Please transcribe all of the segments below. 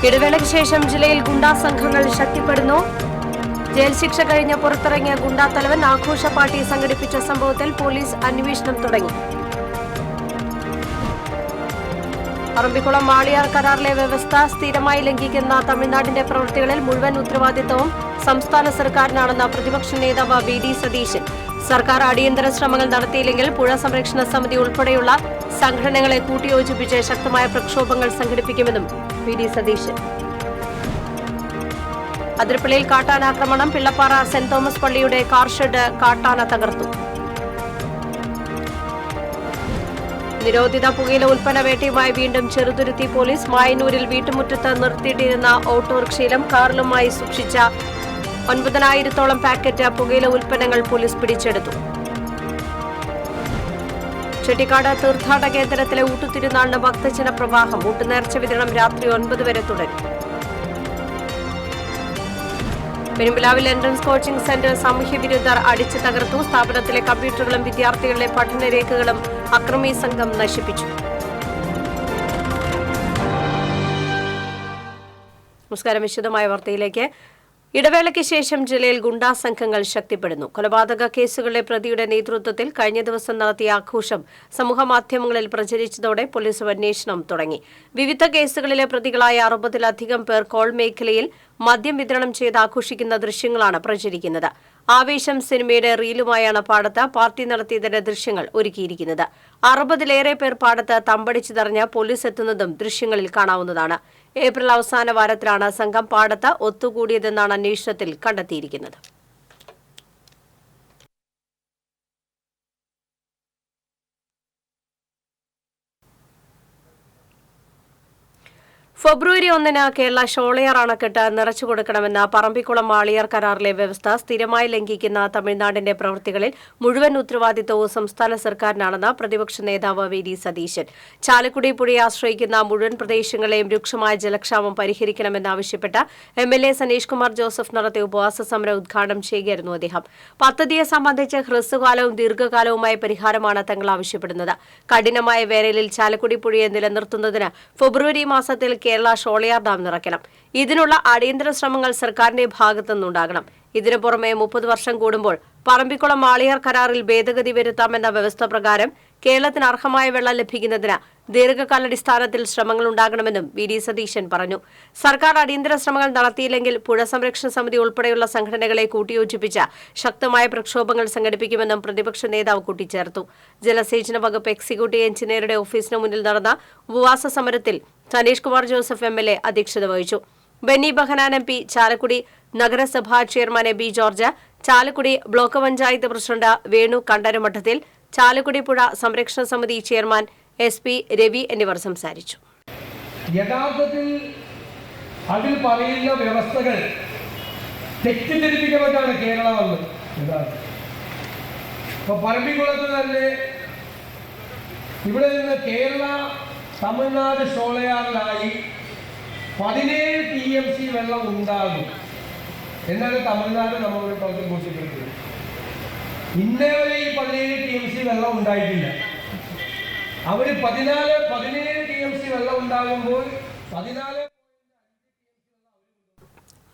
ഇടവേളയ്ക്ക് ശേഷം ജില്ലയിൽ ഗുണ്ടാ സംഘങ്ങൾ ശക്തിപ്പെടുന്നു. ജയിൽ ശിക്ഷ കഴിഞ്ഞ് പുറത്തിറങ്ങിയ ഗുണ്ടാ തലവൻ ആഘോഷ പാർട്ടി സംഘടിപ്പിച്ച സംഭവത്തിൽ പോലീസ് അന്വേഷണം തുടങ്ങി. പറമ്പിക്കുളം വാളിയാർ കരാറിലെ വ്യവസ്ഥ സ്ഥിരമായി ലംഘിക്കുന്ന തമിഴ്നാടിന്റെ പ്രവൃത്തികളിൽ മുഴുവൻ ഉത്തരവാദിത്തവും സംസ്ഥാന സർക്കാരിനാണെന്ന് പ്രതിപക്ഷ നേതാവ് വി.ഡി. സതീശൻ. സർക്കാർ അടിയന്തര ശ്രമങ്ങൾ നടത്തിയില്ലെങ്കിൽ പുഴ സംരക്ഷണ സമിതി ഉൾപ്പെടെയുള്ള സംഘടനകളെ കൂട്ടിയോജിപ്പിച്ച് ശക്തമായ പ്രക്ഷോഭങ്ങൾ സംഘടിപ്പിക്കുമെന്നും വി.ഡി. സതീശൻ. അതിരപ്പള്ളിയിൽ കാട്ടാനാക്രമണം. പിള്ളപ്പാറ സെന്റ് തോമസ് പള്ളിയുടെ കാർ ഷെഡ് കാട്ടാന തകർത്തു. നിരോധിത പുകയില ഉൽപ്പന്ന വേട്ടയുമായി വീണ്ടും ചെറുതുരുത്തി പോലീസ്. മായന്നൂരിൽ വീട്ടുമുറ്റത്ത് നിർത്തിയിട്ടിരുന്ന ഓട്ടോറിക്ഷയിലും കാറിലുമായി സൂക്ഷിച്ച 9,000-ഓളം പാക്കറ്റ് പുകയില ഉൽപ്പന്നങ്ങൾ പോലീസ് പിടിച്ചെടുത്തു. ചെട്ടിക്കാട് തീർത്ഥാടന കേന്ദ്രത്തിലെ ഊട്ടുതിരുനാളിന് ഭക്തജന പ്രവാഹം. ഊട്ടുനേർച്ച വിതരണം രാത്രി 9 വരെ തുടരും. പെരുമ്പിലാവിൽ എൻട്രൻസ് കോച്ചിംഗ് സെന്റർ സാമൂഹ്യ വിരുദ്ധർ അടിച്ചു തകർത്തു. സ്ഥാപനത്തിലെ കമ്പ്യൂട്ടറുകളും വിദ്യാർത്ഥികളുടെ പഠനരേഖകളും അക്രമി സംഘം നശിപ്പിച്ചു. നമസ്കാരം. വിശദമായ വാർത്തയിലേക്ക്. ഇടവേളയ്ക്ക് ശേഷം ജില്ലയിൽ ഗുണ്ടാ സംഘങ്ങൾ ശക്തിപ്പെടുന്നു. കൊലപാതക കേസുകളിലെ പ്രതിയുടെ നേതൃത്വത്തിൽ കഴിഞ്ഞ ദിവസം നടത്തിയ ആഘോഷം സമൂഹമാധ്യമങ്ങളിൽ പ്രചരിച്ചതോടെ പോലീസ് അന്വേഷണം തുടങ്ങി. വിവിധ കേസുകളിലെ പ്രതികളായ 60-ലധികം പേർ കോൾ മേഖലയിൽ മദ്യം വിതരണം ചെയ്ത് ആഘോഷിക്കുന്ന ദൃശ്യങ്ങളാണ് പ്രചരിക്കുന്നത്. ആവേശം സിനിമയുടെ റീലുമായാണ് പാടത്ത് പാർട്ടി നടത്തിയതിന്റെ ദൃശ്യങ്ങൾ ഒരുക്കിയിരിക്കുന്നത്. 60-ലേറെ പേർ പാടത്ത് തമ്പടിച്ചു തെറിഞ്ഞ് പോലീസ് എത്തുന്നതും ദൃശ്യങ്ങളിൽ കാണാവുന്നതാണ്. ഏപ്രിൽ അവസാന വാരത്തിലാണ് സംഘം പാടത്ത് ഒത്തുകൂടിയതെന്നാണ് അന്വേഷണത്തിൽ കണ്ടെത്തിയിരിക്കുന്നത്. ഫെബ്രുവരി 1-ന് കേരള ഷോളയാർ അണക്കെട്ട് നിറച്ചുകൊടുക്കണമെന്ന പറമ്പിക്കുളം വാളിയാർ കരാറിലെ വ്യവസ്ഥ സ്ഥിരമായി ലംഘിക്കുന്ന തമിഴ്നാടിന്റെ പ്രവൃത്തികളിൽ മുഴുവൻ ഉത്തരവാദിത്തവും സംസ്ഥാന സർക്കാരിനാണെന്ന് പ്രതിപക്ഷ നേതാവ് വി.ഡി. സതീശൻ. ചാലക്കുടി പുഴയെ ആശ്രയിക്കുന്ന മുഴുവൻ പ്രദേശങ്ങളെയും രൂക്ഷമായ ജലക്ഷാമം പരിഹരിക്കണമെന്നാവശ്യപ്പെട്ട് എം.എൽ.എ. സനീഷ് കുമാർ ജോസഫ് നടത്തിയ ഉപവാസ സമരം ഉദ്ഘാടനം ചെയ്യുകയായിരുന്നു അദ്ദേഹം. പദ്ധതിയെ സംബന്ധിച്ച് ഹ്രസ്വകാലവും ദീർഘകാലവുമായ പരിഹാരമാണ് തങ്ങൾ ആവശ്യപ്പെടുന്നത്. കഠിനമായ വേനലിൽ ചാലക്കുടി പുഴയെ നിലനിർത്തുന്നതിന് ഫെബ്രുവരി മാസത്തിൽ കേരള ഷോളയാർ ഡാം നിറയ്ക്കണം. ഇതിനുള്ള അടിയന്തര ശ്രമങ്ങൾ സർക്കാരിന്റെ ഭാഗത്തുനിന്നുണ്ടാകണം. ഇതിനു പുറമെ 30 വർഷം കൂടുമ്പോൾ പറമ്പിക്കുളം വാളിയാർ കരാറിൽ ഭേദഗതി വരുത്താമെന്ന വ്യവസ്ഥ പ്രകാരം കേരളത്തിന് അർഹമായ വെള്ളം ലഭിക്കുന്നതിന് ദീർഘകാലാടിസ്ഥാനത്തിൽ ശ്രമങ്ങൾ ഉണ്ടാകണമെന്നും വി.ഡി. സതീശൻ പറഞ്ഞു. സർക്കാർ അടിയന്തര ശ്രമങ്ങൾ നടത്തിയില്ലെങ്കിൽ പുഴ സംരക്ഷണ സമിതി ഉൾപ്പെടെയുള്ള സംഘടനകളെ കൂട്ടിയോജിപ്പിച്ച് ശക്തമായ പ്രക്ഷോഭങ്ങൾ സംഘടിപ്പിക്കുമെന്നും പ്രതിപക്ഷ നേതാവ് കൂട്ടിച്ചേർത്തു. ജലസേചന വകുപ്പ് എക്സിക്യൂട്ടീവ് എഞ്ചിനീയറുടെ ഓഫീസിന് മുന്നിൽ നടന്ന ഉപവാസ സമരത്തിൽ സനീഷ് കുമാർ ജോസഫ് എം.എൽ.എ. അധ്യക്ഷത വഹിച്ചു. ബെന്നി ബഹനാൻ എം.പി, ചാലക്കുടി നഗരസഭാ chairman A B. George, Chalakudy block panchayat president Venu Kandaramadathil, Chalakudy പുഴ സംരക്ഷണ സമിതി ചെയർമാൻ എസ്.പി. രവി എന്നിവർ സംസാരിച്ചു. യഥാർത്ഥത്തിൽ അതിൽ പറയുന്ന വ്യവസ്ഥകൾ തെറ്റിദ്ധരിപ്പിക്കപ്പെട്ടാണ് കേരളം വന്നത്. ഇപ്പൊ പറമ്പിക്കുളത്ത് തന്നെ ഇവിടെ നിന്ന് കേരള തമിഴ്നാട് ഷോളയാറിലായി 17 TMC വെള്ളം ഉണ്ടാകും എന്നാണ് തമിഴ്നാട് നമ്മളോട് ബോധ്യപ്പെടുത്തിയത്. ഇന്നേ വരെ ഈ 17 TMC വെള്ളം ഉണ്ടായിട്ടില്ല. അവർ 17 TMC വെള്ളം ഉണ്ടാകുമ്പോൾ 14.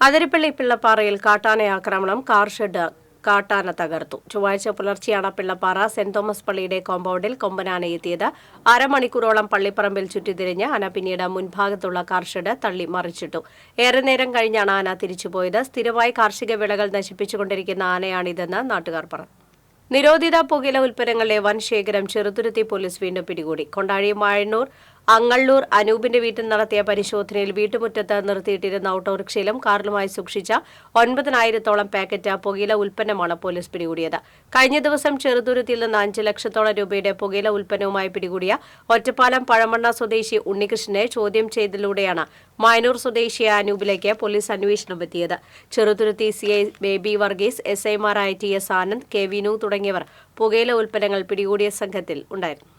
അതിരപ്പള്ളി പിള്ളപ്പാറയിൽ കാട്ടാന ആക്രമണം. കാർ ഷെഡ് കാട്ടാന തകർത്തു. ചൊവ്വാഴ്ച പുലർച്ചെയാണ് പിള്ളപ്പാറ സെന്റ് തോമസ് പള്ളിയുടെ കോമ്പൗണ്ടിൽ കൊമ്പനാന എത്തിയത്. അരമണിക്കൂറോളം പള്ളിപ്പറമ്പിൽ ചുറ്റിത്തിരിഞ്ഞ് ആന പിന്നീട് മുൻഭാഗത്തുള്ള കാർ ഷെഡ് തള്ളി മറിച്ചിട്ടു. ഏറെ നേരം കഴിഞ്ഞാണ് ആന തിരിച്ചുപോയത്. സ്ഥിരമായി കാർഷിക വിളകൾ നശിപ്പിച്ചുകൊണ്ടിരിക്കുന്ന ആനയാണിതെന്ന് നാട്ടുകാർ പറഞ്ഞു. നിരോധിത പുകയില ഉൽപ്പന്നങ്ങളുടെ വൻ ശേഖരം ചെറുതുരുത്തി പോലീസ് വീണ്ടും പിടികൂടി. കൊണ്ടാഴി മായന്നൂർ അങ്ങള്ളൂർ അനൂപിന്റെ വീട്ടിൽ നടത്തിയ പരിശോധനയിൽ വീട്ടുമുറ്റത്ത് നിർത്തിയിട്ടിരുന്ന ഓട്ടോറിക്ഷയിലും കാറിലുമായി സൂക്ഷിച്ച 9,000-ഓളം പാക്കറ്റ് പുകയില ഉൽപ്പന്നമാണ് പോലീസ് പിടികൂടിയത്. കഴിഞ്ഞ ദിവസം ചെറുതുരുത്തിയിൽ നിന്ന് 5 ലക്ഷത്തോളം രൂപയുടെ പുകയില ഉൽപ്പന്നവുമായി പിടികൂടിയ ഒറ്റപ്പാലം പഴമണ്ണ സ്വദേശി ഉണ്ണികൃഷ്ണനെ ചോദ്യം ചെയ്തതിലൂടെയാണ് മായന്നൂർ സ്വദേശിയായ അനൂപിലേക്ക് പോലീസ് അന്വേഷണം എത്തിയത്. ചെറുതുരുത്തി CI ബേബി വർഗീസ്, SI-മാരായ TS ആനന്ദ്, K വിനു തുടങ്ങിയവർ പുകയില ഉൽപ്പന്നങ്ങൾ പിടികൂടിയ സംഘത്തിൽ ഉണ്ടായിരുന്നു.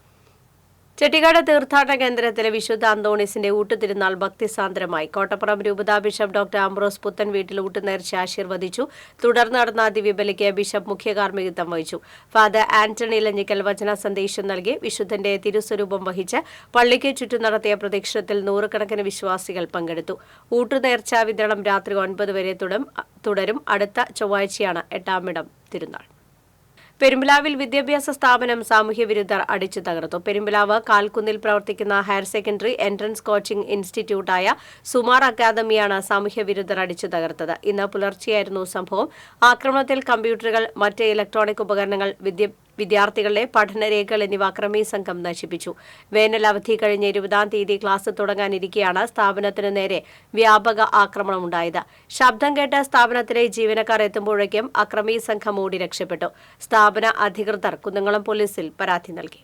ചെട്ടിക്കാട് തീർത്ഥാടന കേന്ദ്രത്തിലെ വിശുദ്ധ അന്തോണീസിന്റെ ഊട്ടുതിരുനാൾ ഭക്തിസാന്ദ്രമായി. കോട്ടപ്പുറം രൂപതാ ബിഷപ്പ് ഡോക്ടർ ആംബ്രോസ് പുത്തൻ വീട്ടിൽ ഊട്ടുനേർച്ച ആശീർവദിച്ചു. തുടർന്ന് നടന്ന ദിവ്യബലിക്ക് ബിഷപ്പ് മുഖ്യ കാർമ്മികത്വം വഹിച്ചു. ഫാദർ ആന്റണി ലഞ്ഞിക്കൽ വചന സന്ദേശം നൽകി. വിശുദ്ധന്റെ തിരുസ്വരൂപം വഹിച്ച് പള്ളിക്ക് ചുറ്റും നടത്തിയ പ്രദക്ഷിണത്തിൽ നൂറുകണക്കിന് വിശ്വാസികൾ പങ്കെടുത്തു. ഊട്ടുനേർച്ച വിതരണം രാത്രി 9 വരെ തുടരും. അടുത്ത ചൊവ്വാഴ്ചയാണ് 8-ാം തിരുനാൾ. പെരുമ്പിലാവിൽ വിദ്യാഭ്യാസ സ്ഥാപനം സാമൂഹ്യ വിരുദ്ധർ അടിച്ചു തകർത്തു. പെരുമ്പിലാവ് കാൽക്കുന്നിൽ പ്രവർത്തിക്കുന്ന ഹയർ സെക്കൻഡറി എൻട്രൻസ് കോച്ചിംഗ് ഇൻസ്റ്റിറ്റ്യൂട്ടായ സുമാർ അക്കാദമിയാണ് സാമൂഹ്യ വിരുദ്ധർ അടിച്ചു തകർത്തത്. ഇന്ന് പുലർച്ചെയായിരുന്നു സംഭവം. ആക്രമണത്തിൽ കമ്പ്യൂട്ടറുകൾ, മറ്റ് ഇലക്ട്രോണിക് ഉപകരണങ്ങൾ, വിദ്യാർത്ഥികളുടെ പഠനരേഖകൾ എന്നിവ അക്രമി സംഘം നശിപ്പിച്ചു. വേനൽ അവധി കഴിഞ്ഞ് 20-ാം തീയതി ക്ലാസ് തുടങ്ങാനിരിക്കെയാണ് സ്ഥാപനത്തിന് നേരെ വ്യാപക ആക്രമണമുണ്ടായത്. ശബ്ദം കേട്ട് സ്ഥാപനത്തിലെ ജീവനക്കാർ എത്തുമ്പോഴേക്കും അക്രമി സംഘം ഓടി രക്ഷപ്പെട്ടു. സ്ഥാപന അധികൃതർ കുന്നംകുളം പോലീസിൽ പരാതി നൽകി.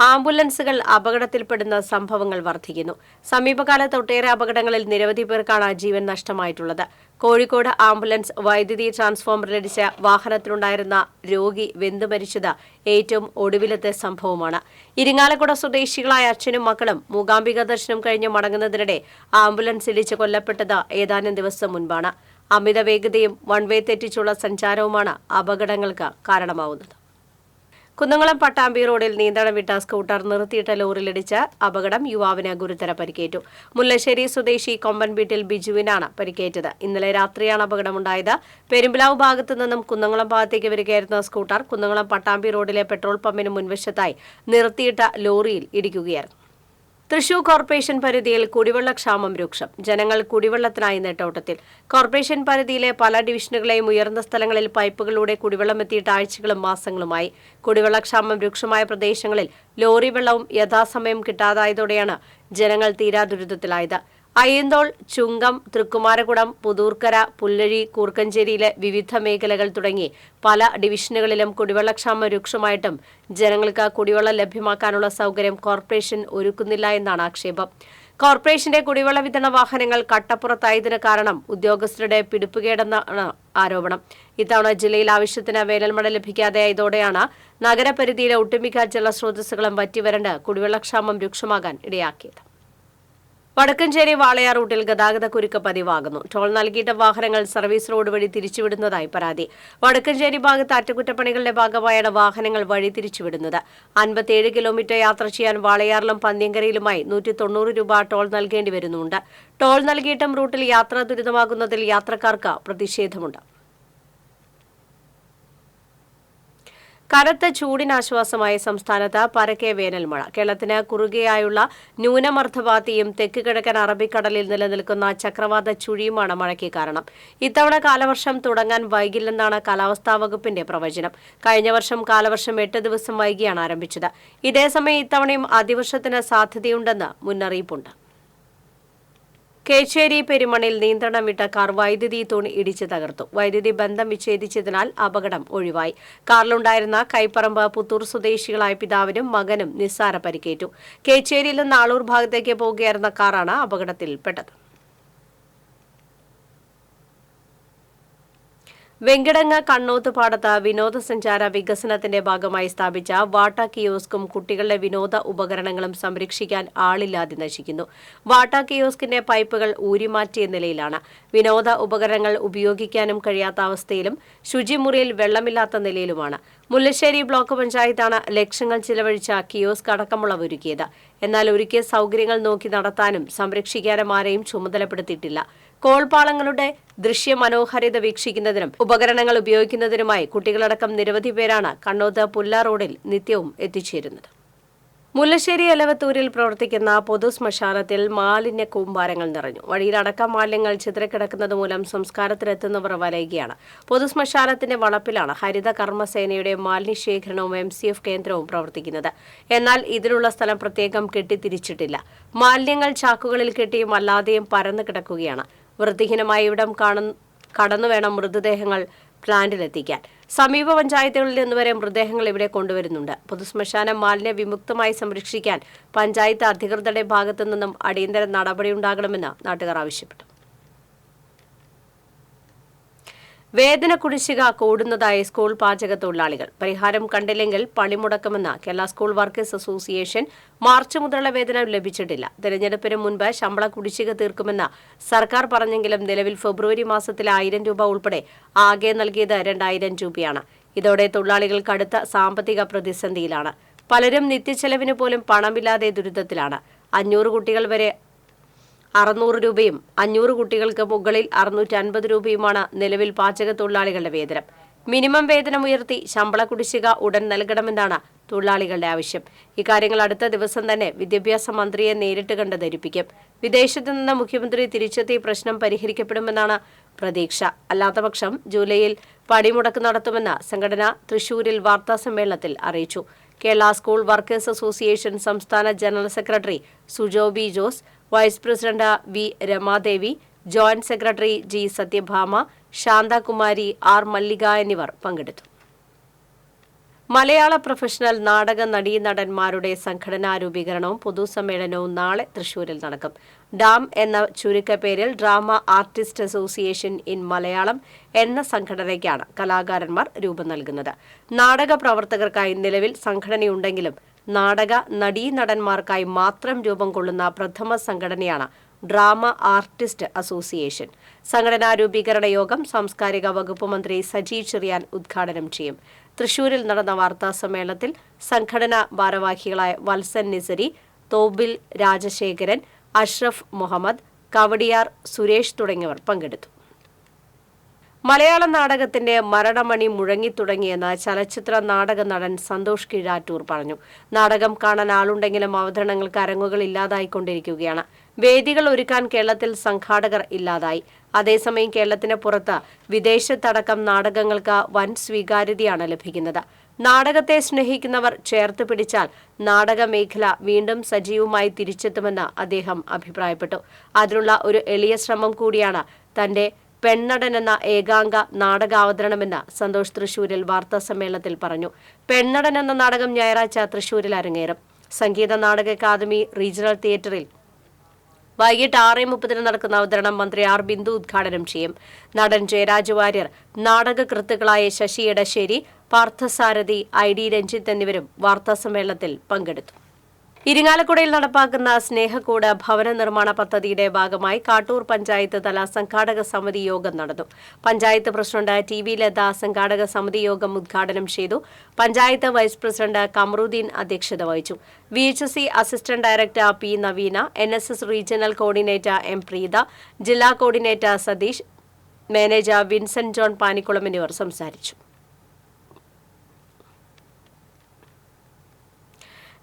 ആംബുലൻസുകൾ അപകടത്തിൽപ്പെടുന്ന സംഭവങ്ങൾ വർദ്ധിക്കുന്നു. സമീപകാലത്ത് ഒട്ടേറെ അപകടങ്ങളിൽ നിരവധി പേർക്കാണ് ജീവൻ നഷ്ടമായിട്ടുള്ളത്. കോഴിക്കോട് ആംബുലൻസ് വൈദ്യുതി ട്രാൻസ്ഫോമറിലിടിച്ച വാഹനത്തിലുണ്ടായിരുന്ന രോഗി വെന്തുമരിച്ചത് ഏറ്റവും ഒടുവിലത്തെ സംഭവമാണ്. ഇരിങ്ങാലക്കുട സ്വദേശികളായ അച്ഛനും മക്കളും മൂകാംബിക ദർശനം കഴിഞ്ഞ് മടങ്ങുന്നതിനിടെ ആംബുലൻസ് ഇടിച്ച് കൊല്ലപ്പെട്ടത് ഏതാനും ദിവസം മുൻപാണ്. അമിത വേഗതയും വൺ വേ തെറ്റിച്ചുള്ള സഞ്ചാരവുമാണ് അപകടങ്ങൾക്ക് കാരണമാവുന്നത്. കുന്നംകുളം പട്ടാമ്പി റോഡിൽ നിയന്ത്രണം വിട്ട സ്കൂട്ടർ നിർത്തിയിട്ട ലോറിയിലിടിച്ച് അപകടം. യുവാവിന് ഗുരുതര പരിക്കേറ്റു. മുല്ലശ്ശേരി സ്വദേശി കൊമ്പൻ വീട്ടിൽ ബിജുവിനാണ് പരിക്കേറ്റത്. ഇന്നലെ രാത്രിയാണ് അപകടമുണ്ടായത്. പെരുമ്പിലാവ് ഭാഗത്തു നിന്നും കുന്നംകുളം ഭാഗത്തേക്ക് വരികയായിരുന്ന സ്കൂട്ടർ കുന്നംകുളം പട്ടാമ്പി റോഡിലെ പെട്രോൾ പമ്പിന് മുൻവശത്തായി നിർത്തിയിട്ട ലോറിയിൽ ഇടിക്കുകയായിരുന്നു. തൃശൂർ കോർപ്പറേഷൻ പരിധിയിൽ കുടിവെള്ളക്ഷാമം രൂക്ഷം. ജനങ്ങൾ കുടിവെള്ളത്തിനായി നെട്ടോട്ടത്തിൽ. കോർപ്പറേഷൻ പരിധിയിലെ പല ഡിവിഷനുകളെയും ഉയർന്ന സ്ഥലങ്ങളിൽ പൈപ്പുകളിലൂടെ കുടിവെള്ളം എത്തിയിട്ട് ആഴ്ചകളും മാസങ്ങളുമായി. കുടിവെള്ളക്ഷാമം രൂക്ഷമായ പ്രദേശങ്ങളിൽ ലോറി വെള്ളവും യഥാസമയം കിട്ടാതായതോടെയാണ് ജനങ്ങൾ തീരാ ദുരിതത്തിലായത്. അയ്യന്തോൾ, ചുങ്കം, തൃക്കുമാരകുടം, പുതൂർക്കര, പുല്ലഴി, കൂർക്കഞ്ചേരിയിലെ വിവിധ മേഖലകൾ തുടങ്ങി പല ഡിവിഷനുകളിലും കുടിവെള്ളക്ഷാമം രൂക്ഷമായിട്ടും ജനങ്ങൾക്ക് കുടിവെള്ളം ലഭ്യമാക്കാനുള്ള സൗകര്യം കോർപ്പറേഷൻ ഒരുക്കുന്നില്ല എന്നാണ് ആക്ഷേപം. കോർപ്പറേഷന്റെ കുടിവെള്ള വിതരണ വാഹനങ്ങൾ കട്ടപ്പുറത്തായതിന് കാരണം ഉദ്യോഗസ്ഥരുടെ പിടിപ്പുകേടെന്നാണ് ആരോപണം. ഇത്തവണ ജില്ലയിൽ ആവശ്യത്തിന് വേനൽമഴ ലഭിക്കാതെയായതോടെയാണ് നഗരപരിധിയിലെ ഒട്ടുമിക്ക ജലസ്രോതസ്സുകളും വറ്റിവരണ്ട് കുടിവെള്ളക്ഷാമം രൂക്ഷമാകാൻ ഇടയാക്കിയത്. വടക്കഞ്ചേരി വാളയാർ റൂട്ടിൽ ഗതാഗത കുരുക്ക് പതിവാകുന്നു. ടോൾ നൽകിയിട്ട് വാഹനങ്ങൾ സർവീസ് റോഡ് വഴി തിരിച്ചുവിടുന്നതായി പരാതി. വടക്കഞ്ചേരി ഭാഗത്ത് അറ്റകുറ്റപ്പണികളുടെ ഭാഗമായാണ് വാഹനങ്ങൾ വഴി തിരിച്ചുവിടുന്നത്. 57 കിലോമീറ്റർ യാത്ര ചെയ്യാൻ വാളയാറിലും പന്ന്യങ്കരയിലുമായി 190 രൂപ ടോൾ നൽകേണ്ടി വരുന്നുണ്ട്. ടോൾ നൽകിയിട്ടും റൂട്ടിൽ യാത്രാ ദുരിതമാകുന്നതിൽ യാത്രക്കാർക്ക് പ്രതിഷേധമുണ്ട്. കനത്ത ചൂടിനാശ്വാസമായ സംസ്ഥാനത്ത് പരക്കെ വേനൽമഴ. കേരളത്തിന് കുറുകെയായുള്ള ന്യൂനമർദ്ദപാത്തിയും തെക്ക് കിഴക്കൻ അറബിക്കടലിൽ നിലനിൽക്കുന്ന ചക്രവാത ചുഴിയുമാണ് മഴയ്ക്ക് കാരണം. ഇത്തവണ കാലവർഷം തുടങ്ങാൻ വൈകില്ലെന്നാണ് കാലാവസ്ഥാ വകുപ്പിന്റെ പ്രവചനം. കഴിഞ്ഞ വർഷം കാലവർഷം 8 ദിവസം വൈകിയാണ് ആരംഭിച്ചത്. ഇതേസമയം ഇത്തവണയും അതിവർഷത്തിന് സാധ്യതയുണ്ടെന്ന് മുന്നറിയിപ്പുണ്ട്. കേച്ചേരി പെരുമണിൽ നിയന്ത്രണം വിട്ട കാർ വൈദ്യുതി തൂൺ ഇടിച്ച് തകർത്തു. വൈദ്യുതി ബന്ധം വിച്ഛേദിച്ചതിനാൽ അപകടം ഒഴിവായി. കാറിലുണ്ടായിരുന്ന കൈപ്പറമ്പ്, പുത്തൂർ സ്വദേശികളായ പിതാവിനും മകനും നിസ്സാര പരിക്കേറ്റു. കേച്ചേരിയിൽ നിന്ന് ആളൂർ ഭാഗത്തേക്ക് പോകുകയായിരുന്ന കാറാണ് അപകടത്തിൽപ്പെട്ടത്. വെങ്കിടങ്ങ് കണ്ണോത്തുപാടത്ത് വിനോദസഞ്ചാര വികസനത്തിന്റെ ഭാഗമായി സ്ഥാപിച്ച വാട്ട കിയോസ്കും കുട്ടികളുടെ വിനോദ ഉപകരണങ്ങളും സംരക്ഷിക്കാൻ ആളില്ലാതെ നശിക്കുന്നു. വാട്ട കിയോസ്കിന്റെ പൈപ്പുകൾ ഊരിമാറ്റിയ നിലയിലാണ്. വിനോദ ഉപകരണങ്ങൾ ഉപയോഗിക്കാനും കഴിയാത്ത അവസ്ഥയിലും ശുചിമുറിയിൽ വെള്ളമില്ലാത്ത നിലയിലുമാണ്. മുല്ലശ്ശേരി ബ്ലോക്ക് പഞ്ചായത്താണ് ലക്ഷങ്ങൾ ചിലവഴിച്ച കിയോസ്ക് അടക്കമുള്ളവ ഒരുക്കിയത്. എന്നാൽ ഒരുക്കിയ സൗകര്യങ്ങൾ നോക്കി നടത്താനും സംരക്ഷിക്കാനും ആരെയും ചുമതലപ്പെടുത്തിയിട്ടില്ല. കോൾപാളങ്ങളുടെ ദൃശ്യമനോഹാരിത വീക്ഷിക്കുന്നതിനും ഉപകരണങ്ങൾ ഉപയോഗിക്കുന്നതിനുമായി കുട്ടികളടക്കം നിരവധി പേരാണ് കണ്ണോത്ത് പുല്ല റോഡിൽ നിത്യവും എത്തിച്ചേരുന്നത്. മുല്ലശ്ശേരി എലവത്തൂരിൽ പ്രവർത്തിക്കുന്ന പൊതുശ്മശാനത്തിൽ മാലിന്യ കൂമ്പാരങ്ങൾ നിറഞ്ഞു. വഴിയിലടക്കം മാലിന്യങ്ങൾ ചിതറിക്കിടക്കുന്നത് മൂലം സംസ്കാരത്തിനെത്തുന്നവർ വലയുകയാണ്. പൊതുശ്മശാനത്തിന്റെ വളപ്പിലാണ് ഹരിത കർമ്മസേനയുടെ മാലിന്യശേഖരണവും MCF കേന്ദ്രവും പ്രവർത്തിക്കുന്നത്. എന്നാൽ ഇതിനുള്ള സ്ഥലം പ്രത്യേകം കെട്ടിത്തിരിച്ചിട്ടില്ല. മാലിന്യങ്ങൾ ചാക്കുകളിൽ കെട്ടിയും അല്ലാതെയും പരന്നു കിടക്കുകയാണ്. വൃത്തിഹീനമായ ഇവിടം കടന്നുവേണം മൃതദേഹങ്ങൾ പ്ലാന്റിലെത്തിക്കാൻ. സമീപ പഞ്ചായത്തുകളിൽ നിന്നുവരെ മൃതദേഹങ്ങൾ ഇവിടെ കൊണ്ടുവരുന്നുണ്ട്. പൊതുശ്മശാനം മാലിന്യ വിമുക്തമായി സംരക്ഷിക്കാൻ പഞ്ചായത്ത് അധികൃതരുടെ ഭാഗത്തു നിന്നും അടിയന്തര നടപടിയുണ്ടാകണമെന്ന് നാട്ടുകാർ ആവശ്യപ്പെട്ടു. വേതന കുടിശ്ശിക കൂടുന്നതായി സ്കൂൾ പാചക തൊഴിലാളികൾ. പരിഹാരം കണ്ടില്ലെങ്കിൽ പണിമുടക്കുമെന്ന് Kerala school workers association. March മുതലുള്ള വേതനം ലഭിച്ചിട്ടില്ല. തെരഞ്ഞെടുപ്പിന് മുൻപ് ശമ്പള കുടിശ്ശിക തീർക്കുമെന്ന് സർക്കാർ പറഞ്ഞെങ്കിലും നിലവിൽ ഫെബ്രുവരി മാസത്തിലെ 1000 രൂപ ഉൾപ്പെടെ ആകെ നൽകിയത് 2000 രൂപയാണ്. ഇതോടെ തൊഴിലാളികൾ കടുത്ത സാമ്പത്തിക പ്രതിസന്ധിയിലാണ്. പലരും നിത്യച്ചെലവിന് പോലും പണമില്ലാതെ ദുരിതത്തിലാണ്. 500 കുട്ടികൾ വരെ 600 രൂപയും 500 കുട്ടികൾക്ക് മുകളിൽ 650 രൂപയുമാണ് നിലവിൽ പാചക തൊഴിലാളികളുടെ വേതനം. മിനിമം വേതനം ഉയർത്തി ശമ്പള കുടിശ്ശിക ഉടൻ നൽകണമെന്നാണ് തൊഴിലാളികളുടെ ആവശ്യം. ഇക്കാര്യങ്ങൾ അടുത്ത ദിവസം തന്നെ വിദ്യാഭ്യാസ മന്ത്രിയെ നേരിട്ട് കണ്ട് ധരിപ്പിക്കും. വിദേശത്ത് നിന്ന് മുഖ്യമന്ത്രി തിരിച്ചെത്തി പ്രശ്നം പരിഹരിക്കപ്പെടുമെന്നാണ് പ്രതീക്ഷ. അല്ലാത്തപക്ഷം ജൂലൈയിൽ പണിമുടക്ക് നടത്തുമെന്ന് സംഘടന തൃശൂരിൽ വാർത്താസമ്മേളനത്തിൽ അറിയിച്ചു. കേരള സ്കൂൾ വർക്കേഴ്സ് അസോസിയേഷൻ സംസ്ഥാന general secretary Sujo B Jose, vice president V Ramadevi, joint secretary G Sathyabhama, Shanthakumari, R Mallika എന്നിവർ പങ്കെടുത്തു. മലയാള പ്രൊഫഷണൽ നാടക നടീനടന്മാരുടെ സംഘടനാ രൂപീകരണവും പൊതുസമ്മേളനവും നാളെ തൃശൂരിൽ നടക്കും. ഡാം എന്ന ചുരുക്കപ്പേരിൽ drama artist association in Malayalam എന്ന സംഘടനയ്ക്കാണ് കലാകാരന്മാർ രൂപം നൽകുന്നത്. നാടക പ്രവർത്തകർക്കായി നിലവിൽ സംഘടനയുണ്ടെങ്കിലും നാടക നടീനടന്മാർക്കായി മാത്രം രൂപം കൊള്ളുന്ന പ്രഥമ സംഘടനയാണ് ഡ്രാമ ആർട്ടിസ്റ്റ് അസോസിയേഷൻ. സംഘടനാ രൂപീകരണ യോഗം സാംസ്കാരിക വകുപ്പ് മന്ത്രി സജി ചെറിയാൻ ഉദ്ഘാടനം ചെയ്യും. തൃശൂരിൽ നടന്ന വാർത്താസമ്മേളനത്തിൽ സംഘടനാ ഭാരവാഹികളായ വത്സൻ നിസരി, തോബിൽ രാജശേഖരൻ, അഷ്റഫ് മുഹമ്മദ്, കവടിയാർ സുരേഷ് തുടങ്ങിയവർ പങ്കെടുത്തു. മലയാള നാടകത്തിന്റെ മരണമണി മുഴങ്ങിത്തുടങ്ങിയെന്ന് ചലച്ചിത്ര നാടക നടൻ സന്തോഷ് കീഴാറ്റൂർ പറഞ്ഞു. നാടകം കാണാൻ ആളുണ്ടെങ്കിലും അവതരണങ്ങൾക്ക് അരങ്ങുകൾ ഇല്ലാതായിക്കൊണ്ടിരിക്കുകയാണ്. വേദികൾ ഒരുക്കാൻ കേരളത്തിൽ സംഘാടകർ ഇല്ലാതായി. അതേസമയം കേരളത്തിന് പുറത്ത് വിദേശത്തടക്കം നാടകങ്ങൾക്ക് വൻ സ്വീകാര്യതയാണ് ലഭിക്കുന്നത്. നാടകത്തെ സ്നേഹിക്കുന്നവർ ചേർത്ത് പിടിച്ചാൽ നാടക മേഖല വീണ്ടും സജീവമായി തിരിച്ചെത്തുമെന്ന് അദ്ദേഹം അഭിപ്രായപ്പെട്ടു. അതിനുള്ള ഒരു എളിയ ശ്രമം കൂടിയാണ് തന്റെ പെണ്ണടൻ എന്ന ഏകാംഗ നാടകാവതരണമെന്ന് സന്തോഷ് തൃശൂരിൽ വാർത്താസമ്മേളനത്തിൽ പറഞ്ഞു. പെണ്ണടൻ എന്ന നാടകം ഞായറാഴ്ച തൃശൂരിൽ അരങ്ങേറും. സംഗീത നാടക അക്കാദമി റീജിയണൽ തിയേറ്ററിൽ വൈകിട്ട് 6:30 നടക്കുന്ന അവതരണം മന്ത്രി ആർ ബിന്ദു ഉദ്ഘാടനം ചെയ്യും. നടൻ ജയരാജ് വാര്യർ, നാടകകൃത്തുക്കളായ ശശി എടശ്ശേരി, പാർത്ഥസാരഥി, ID രഞ്ജിത്ത് എന്നിവരും വാർത്താസമ്മേളനത്തിൽ പങ്കെടുത്തു. ഇരിങ്ങാലക്കുടയിൽ നടപ്പാക്കുന്ന സ്നേഹക്കൂട് ഭവന നിർമ്മാണ പദ്ധതിയുടെ ഭാഗമായി കാട്ടൂർ പഞ്ചായത്ത് തല സംഘാടക സമിതി യോഗം നടന്നു. പഞ്ചായത്ത് പ്രസിഡന്റ് TV ലത സംഘാടക സമിതി യോഗം ഉദ്ഘാടനം ചെയ്തു. പഞ്ചായത്ത് വൈസ് പ്രസിഡന്റ് കമറുദ്ദീൻ അധ്യക്ഷത വഹിച്ചു. VHSC assistant director P Naveena, NSS regional coordinator M Preetha, ജില്ലാ കോർഡിനേറ്റർ സതീഷ്, മാനേജർ വിൻസെന്റ് ജോൺ പാനിക്കുളം എന്നിവർ സംസാരിച്ചു.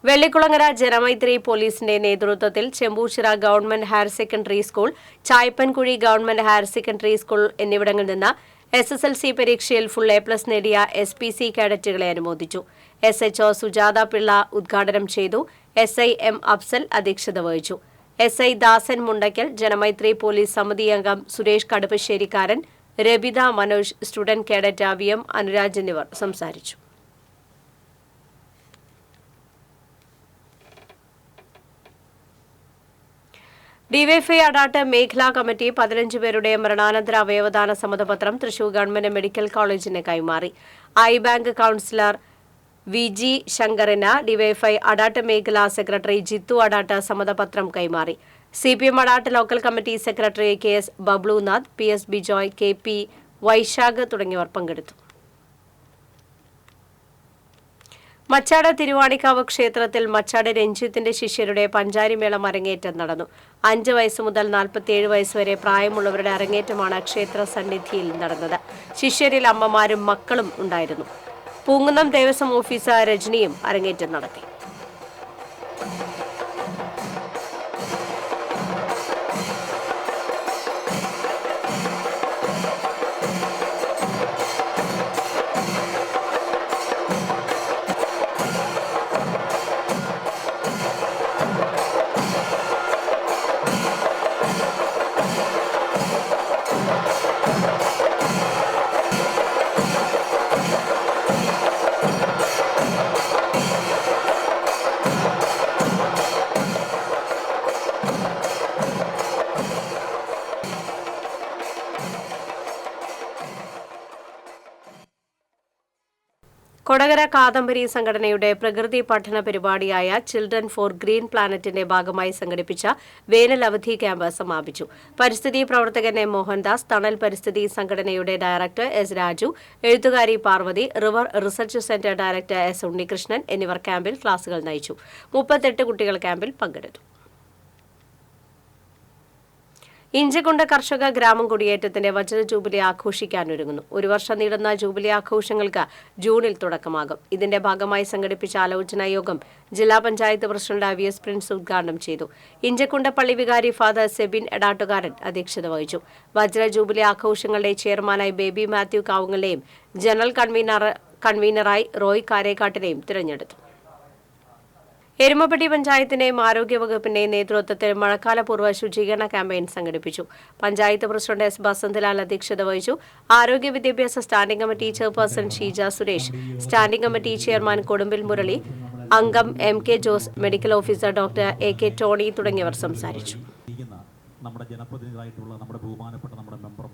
വെള്ളിക്കുളങ്ങര ജനമൈത്രി പോലീസിന്റെ നേതൃത്വത്തിൽ Chembuchira government higher secondary school, Chaipankuzhi government higher secondary school എന്നിവിടങ്ങളിൽ നിന്ന് SSLC പരീക്ഷയിൽ ഫുൾ A+ നേടിയ SPC കേഡറ്റുകളെ അനുമോദിച്ചു. SHO സുജാത പിള്ള ഉദ്ഘാടനം ചെയ്തു. SI M അഫ്സൽ അധ്യക്ഷത വഹിച്ചു. SI ദാസൻ മുണ്ടയ്ക്കൽ, ജനമൈത്രി പോലീസ് സമിതി അംഗം Suresh Kaduppasserikkaran, Rabitha Manoj, student cadet VM Anuraj എന്നിവർ സംസാരിച്ചു. ഡിവൈഎഫ്ഐ അടാട്ട് മേഖലാ കമ്മിറ്റി 15 പേരുടെ മരണാനന്തര അവയവദാന സമ്മതപത്രം തൃശൂർ ഗവൺമെന്റ് മെഡിക്കൽ കോളേജിന് കൈമാറി. ബാങ്ക് കൌൺസിലർ VG ശങ്കറിന് ഡിവൈഎഫ്ഐ അടാട്ട് മേഖലാ സെക്രട്ടറി ജിത്തു അടാട്ട് സമ്മതപത്രം കൈമാറി. CPM Adat local committee secretary KS Bablunath, PS Bijoy, KP Vaishakh തുടങ്ങിയവർ പങ്കെടുത്തു. മച്ചാട് തിരുവാണിക്കാവ് ക്ഷേത്രത്തിൽ മച്ചാട് രഞ്ജിത്തിന്റെ ശിഷ്യരുടെ പഞ്ചാരിമേളം അരങ്ങേറ്റം നടന്നു. 5 വയസ്സ് മുതൽ 47 വയസ്സ് വരെ പ്രായമുള്ളവരുടെ അരങ്ങേറ്റമാണ് ക്ഷേത്ര സന്നിധിയിൽ നടന്നത്. ശിഷ്യരിൽ അമ്മമാരും മക്കളും ഉണ്ടായിരുന്നു. പൂങ്കുന്നം ദേവസ്വം ഓഫീസർ രജനിയും അരങ്ങേറ്റം നടത്തി. കൊടകര കാദംബരി സംഘടനയുടെ പ്രകൃതി പഠന പരിപാടിയായ ചിൽഡ്രൻ ഫോർ ഗ്രീൻ പ്ലാനറ്റിന്റെ ഭാഗമായി സംഘടിപ്പിച്ച വേനൽ അവധി ക്യാമ്പ് സമാപിച്ചു. പരിസ്ഥിതി പ്രവർത്തകൻ എം മോഹൻദാസ്, തണൽ പരിസ്ഥിതി സംഘടനയുടെ ഡയറക്ടർ എസ് രാജു, എഴുത്തുകാരി Parvathi, river research centre director S Unnikrishnan എന്നിവർ ക്യാമ്പിൽ ക്ലാസുകൾ നയിച്ചു. 38 കുട്ടികൾ ക്യാമ്പിൽ പങ്കെടുത്തു. ഇഞ്ചക്കുണ്ട് കർഷക ഗ്രാമം കുടിയേറ്റത്തിന്റെ വജ്ര ജൂബിലി ആഘോഷിക്കാനൊരുങ്ങുന്നു. ഒരു വർഷം നീളുന്ന ജൂബിലി ആഘോഷങ്ങൾക്ക് ജൂണിൽ തുടക്കമാകും. ഇതിന്റെ ഭാഗമായി സംഘടിപ്പിച്ച ആലോചനാ യോഗം ജില്ലാ പഞ്ചായത്ത് പ്രസിഡന്റ് VS പ്രിൻസ് ഉദ്ഘാടനം ചെയ്തു. ഇഞ്ചക്കുണ്ട് പള്ളി വികാരി ഫാദർ സെബിൻ എടാട്ടുകാരൻ അധ്യക്ഷത വഹിച്ചു. വജ്ര ജൂബിലി ആഘോഷങ്ങളുടെ ചെയർമാനായി ബേബി മാത്യു കാവുങ്ങലിനെയും ജനറൽ കൺവീനറായി റോയ് കാരേക്കാട്ടിനെയും തിരഞ്ഞെടുത്തു. എരുമപ്പെട്ടി പഞ്ചായത്തിന്റെയും ആരോഗ്യവകുപ്പിന്റെയും നേതൃത്വത്തിൽ മഴക്കാലപൂർവ്വ ശുചീകരണ ക്യാമ്പയിൻ സംഘടിപ്പിച്ചു. പഞ്ചായത്ത് പ്രസിഡന്റ് S ബസന്തലാൽ അധ്യക്ഷത വഹിച്ചു. ആരോഗ്യ വിദ്യാഭ്യാസ standing committee chairperson Sheeja Suresh, standing committee chairman Kodumbil Murali, അംഗം MK Jose, medical officer doctor AK Tony തുടങ്ങിയവർ സംസാരിച്ചു. നമ്മുടെ ജനപ്രതിനിധികളായിട്ടുള്ള നമ്മുടെ ബഹുമാനപ്പെട്ട നമ്മുടെ മെമ്പർ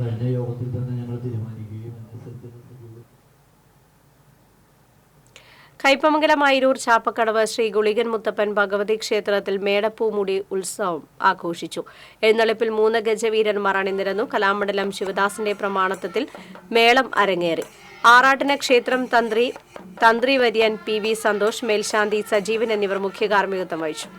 കഴിഞ്ഞ യോഗത്തിൽ തന്നെ ഞങ്ങൾ തീരുമാനിക്കുകയും കയ്പമംഗലം അയിരൂർ ചാപ്പക്കടവ് ശ്രീ ഗുളികൻ മുത്തപ്പൻ ഭഗവതി ക്ഷേത്രത്തിൽ മേടപ്പൂമുടി ഉത്സവം ആഘോഷിച്ചു. എഴുന്നള്ളിപ്പിൽ 3 ഗജവീരന്മാർ അണിനിരന്നു. കലാമണ്ഡലം ശിവദാസിന്റെ പ്രമാണത്തിൽ മേളം അരങ്ങേറി. ആറാട്ടിന് ക്ഷേത്രം തന്ത്രി വര്യൻ PV സന്തോഷ്, മേൽശാന്തി സജീവൻ എന്നിവർ മുഖ്യ കാർമ്മികത്വം വഹിച്ചു.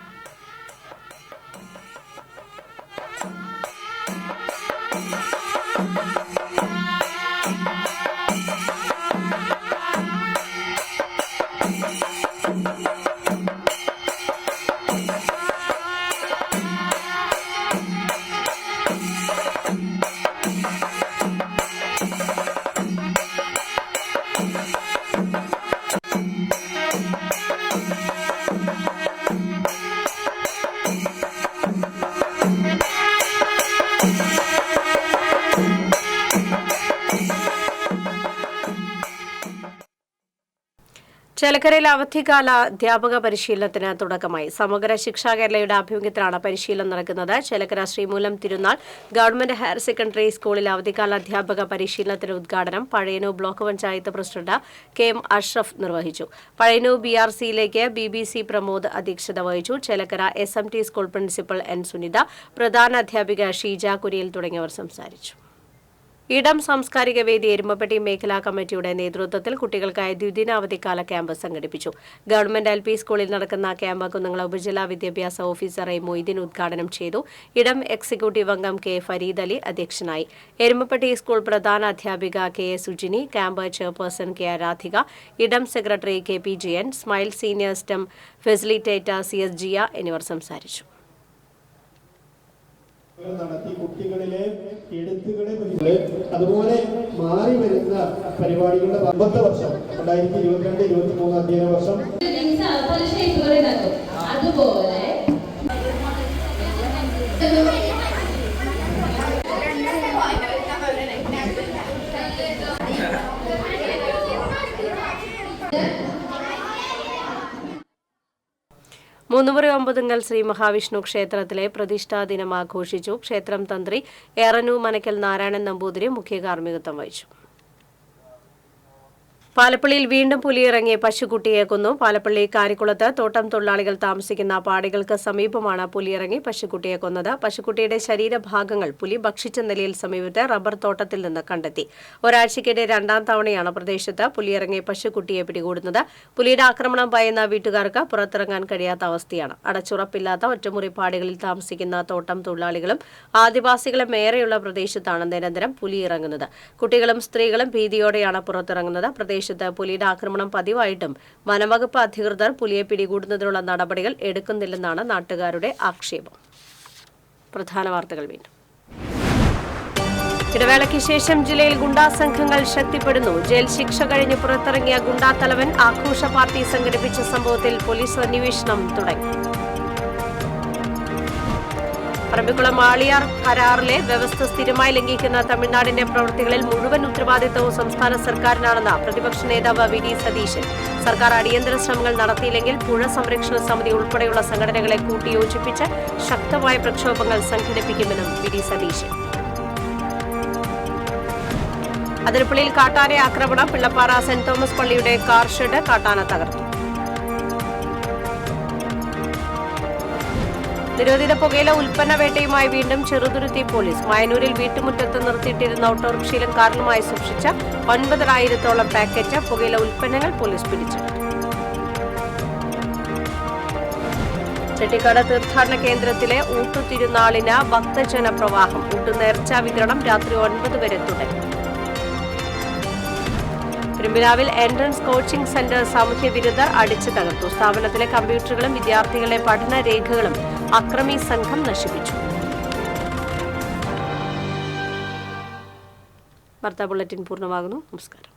ചേലക്കരയിൽ അവധിക്കാല അധ്യാപക പരിശീലനത്തിന് തുടക്കമായി. സമഗ്ര ശിക്ഷാ കേരളയുടെ ആഭിമുഖ്യത്തിലാണ് പരിശീലനം നടക്കുന്നത്. Chelakkara Sreemoolam Thirunal government higher secondary സ്കൂളിൽ അവധിക്കാല അധ്യാപക പരിശീലനത്തിന്റെ ഉദ്ഘാടനം Pazhayannur block panchayat president KM Ashraf നിർവഹിച്ചു. പഴയന്നൂർ BRCയിലേക്ക് BBC പ്രമോദ് അധ്യക്ഷത വഹിച്ചു. Chelakkara SMT school principal N Sunitha, പ്രധാന അധ്യാപിക ഷീജ കുരിയിൽ തുടങ്ങിയവർ സംസാരിച്ചു. ഇടം സാംസ്കാരിക വേദി എരുമപ്പെട്ടി മേഖലാ കമ്മിറ്റിയുടെ നേതൃത്വത്തിൽ കുട്ടികൾക്കായി ദ്വിദിന അവധിക്കാല ക്യാമ്പ് സംഘടിപ്പിച്ചു. ഗവൺമെന്റ് LP സ്കൂളിൽ നടക്കുന്ന ക്യാമ്പ് കുന്നംകുളം ഉപജില്ലാ വിദ്യാഭ്യാസ ഓഫീസർ A മൊയ്തീൻ ഉദ്ഘാടനം ചെയ്തു. ഇടം എക്സിക്യൂട്ടീവ് അംഗം K ഫരീദ് അലി അധ്യക്ഷനായി. എരുമപ്പെട്ടി സ്കൂൾ പ്രധാന അധ്യാപിക KA Sujini, camp chairperson KR Radhika, ഇടം secretary KP Jayan, smile senior STEM facilitator CS Jiya എന്നിവർ സംസാരിച്ചു. നടത്തി കുട്ടികളിലെ എഴുത്തുകളെ അതുപോലെ മാറി വരുന്ന പരിപാടികളുടെ 50 വർഷം 2022-23 അധ്യയന വർഷം അതുപോലെ മൂന്നുമുറി ശ്രീ മഹാവിഷ്ണു ക്ഷേത്രത്തിലെ പ്രതിഷ്ഠാ ദിനം ആഘോഷിച്ചു. ക്ഷേത്രം തന്ത്രി ഏറനു മനക്കൽ നാരായണൻ നമ്പൂതിരി മുഖ്യ കാർമ്മികത്വം വഹിച്ചു. പാലപ്പള്ളിയിൽ വീണ്ടും പുലിയിറങ്ങി പശുക്കുട്ടിയെ കൊന്നു. പാലപ്പള്ളി കാരിക്കുളത്ത് തോട്ടം തൊഴിലാളികൾ താമസിക്കുന്ന പാടികൾക്ക് സമീപമാണ് പുലിയിറങ്ങി പശുക്കുട്ടിയെ കൊന്നത്. പശുക്കുട്ടിയുടെ ശരീരഭാഗങ്ങൾ പുലി ഭക്ഷിച്ച നിലയിൽ സമീപത്തെ റബ്ബർ തോട്ടത്തിൽ നിന്ന് കണ്ടെത്തി. ഒരാഴ്ചയ്ക്കിടെ 2ാം തവണയാണ് പ്രദേശത്ത് പുലിയിറങ്ങി പശുക്കുട്ടിയെ പിടികൂടുന്നത്. പുലിയുടെ ആക്രമണം ഭയന്ന വീട്ടുകാർക്ക് പുറത്തിറങ്ങാൻ കഴിയാത്ത അവസ്ഥയാണ്. അടച്ചുറപ്പില്ലാത്ത ഒറ്റമുറി പാടികളിൽ താമസിക്കുന്ന തോട്ടം തൊഴിലാളികളും ആദിവാസികളും ഏറെയുള്ള പ്രദേശത്താണ് നിരന്തരം പുലി ഇറങ്ങുന്നത്. കുട്ടികളും സ്ത്രീകളും ഭീതിയോടെയാണ് പുറത്തിറങ്ങുന്നത്. പ്രദേശത്ത് പുലിയുടെ ആക്രമണം പതിവായിട്ടും വനംവകുപ്പ് അധികൃതർ പുലിയെ പിടികൂടുന്നതിനുള്ള നടപടികൾ എടുക്കുന്നില്ലെന്നാണ് നാട്ടുകാരുടെ ആക്ഷേപം. പ്രധാന വാർത്തകൾ വീണ്ടും. ഇടവേളയ്ക്ക് ശേഷം ജില്ലയിൽ ഗുണ്ടാ സംഘങ്ങൾ ശക്തിപ്പെടുന്നു. ജയിൽ ശിക്ഷ കഴിഞ്ഞ് പുറത്തിറങ്ങിയ ഗുണ്ടാ തലവൻ ആഘോഷ പാർട്ടി സംഘടിപ്പിച്ച സംഭവത്തിൽ പോലീസ് അന്വേഷണം തുടങ്ങി. പറമ്പിക്കുളം ആളിയാർ കരാറിലെ വ്യവസ്ഥ സ്ഥിരമായി ലംഘിക്കുന്ന തമിഴ്നാടിന്റെ പ്രവൃത്തികളിൽ മുഴുവൻ ഉത്തരവാദിത്തവും സംസ്ഥാന സർക്കാരിനാണെന്ന് പ്രതിപക്ഷ നേതാവ് VD സതീശൻ. സർക്കാർ അടിയന്തര ശ്രമങ്ങൾ നടത്തിയില്ലെങ്കിൽ പുഴ സംരക്ഷണ സമിതി ഉൾപ്പെടെയുള്ള സംഘടനകളെ കൂട്ടിയോജിപ്പിച്ച് ശക്തമായ പ്രക്ഷോഭങ്ങൾ സംഘടിപ്പിക്കുമെന്നും VD സതീശൻ. അതിരപ്പള്ളിയിൽ കാട്ടാന ആക്രമണം. പിള്ളപ്പാറ സെന്റ് തോമസ് പള്ളിയുടെ കാർ ഷെഡ് കാട്ടാന തകർത്തു. നിരോധിത പുകയില ഉൽപ്പന്ന വേട്ടയുമായി വീണ്ടും ചെറുതുരുത്തി പോലീസ്. മായനൂരിൽ വീട്ടുമുറ്റത്ത് നിർത്തിയിട്ടിരുന്ന ഓട്ടോറിക്ഷയിലും കാറിലുമായി സൂക്ഷിച്ച 9,000-ഓളം പാക്കറ്റ് പുകയില ഉൽപ്പന്നങ്ങൾ പോലീസ് പിടിച്ചെടുത്തു. ചെട്ടിക്കാട് തീർത്ഥാടന കേന്ദ്രത്തിലെ ഊട്ടുതിരുനാളിന് ഭക്തജന പ്രവാഹം. ഊട്ടുനേർച്ചാ വിതരണം രാത്രി 9 വരെ തുടരും. പെരുമ്പിലാവിൽ എൻട്രൻസ് കോച്ചിംഗ് സെന്റർ സാമൂഹ്യ വിരുദ്ധർ അടിച്ചു തകർത്തു. സ്ഥാപനത്തിലെ കമ്പ്യൂട്ടറുകളും വിദ്യാർത്ഥികളുടെ പഠനരേഖകളും അക്രമി സംഘം നശിപ്പിച്ചു. വാർത്താ ബുള്ളറ്റിൻ പൂർണ്ണമാകുന്നു. നമസ്കാരം.